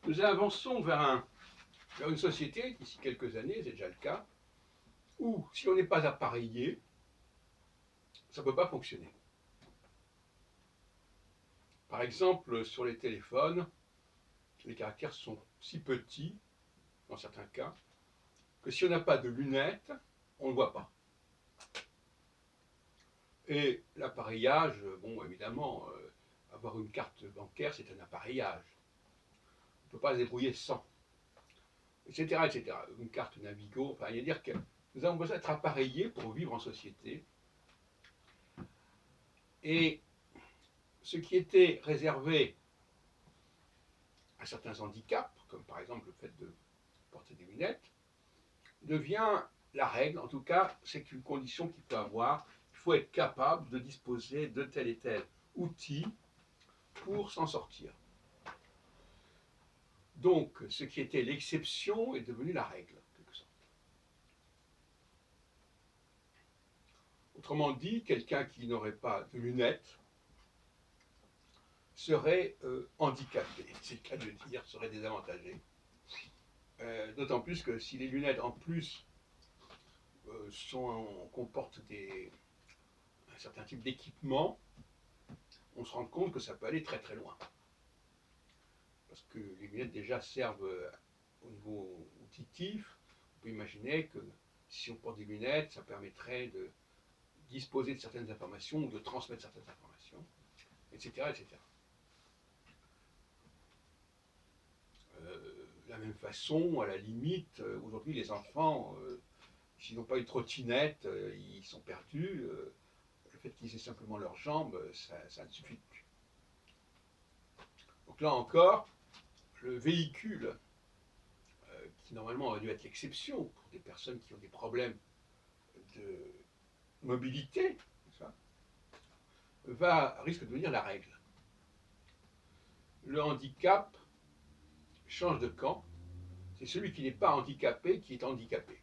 Nous avançons vers une société, d'ici quelques années, c'est déjà le cas, où si on n'est pas appareillé, ça ne peut pas fonctionner. Par exemple, sur les téléphones, les caractères sont si petits, dans certains cas, que si on n'a pas de lunettes, on ne voit pas. Et l'appareillage, bon, évidemment, avoir une carte bancaire, c'est un appareillage. On ne peut pas se débrouiller sans, etc., etc. Une carte Navigo, enfin, il y a à dire que nous avons besoin d'être appareillés pour vivre en société. Et ce qui était réservé à certains handicaps, comme par exemple le fait de porter des lunettes, devient la règle. En tout cas, c'est une condition qu'il faut avoir. Il faut être capable de disposer de tel et tel outil pour s'en sortir. Donc, ce qui était l'exception est devenu la règle, en quelque sorte. Autrement dit, quelqu'un qui n'aurait pas de lunettes serait handicapé, c'est le cas de dire, serait désavantagé. D'autant plus que si les lunettes en plus comportent un certain type d'équipement, on se rend compte que ça peut aller très très loin. Parce que les lunettes déjà servent au niveau auditif. On peut imaginer que si on porte des lunettes, ça permettrait de disposer de certaines informations ou de transmettre certaines informations, etc. etc. De la même façon, à la limite, aujourd'hui les enfants, s'ils n'ont pas une trottinette, ils sont perdus. Le fait qu'ils aient simplement leurs jambes, ça ne suffit plus. Donc là encore, le véhicule, qui normalement aurait dû être l'exception pour des personnes qui ont des problèmes de mobilité, risque de devenir la règle. Le handicap change de camp, c'est celui qui n'est pas handicapé qui est handicapé.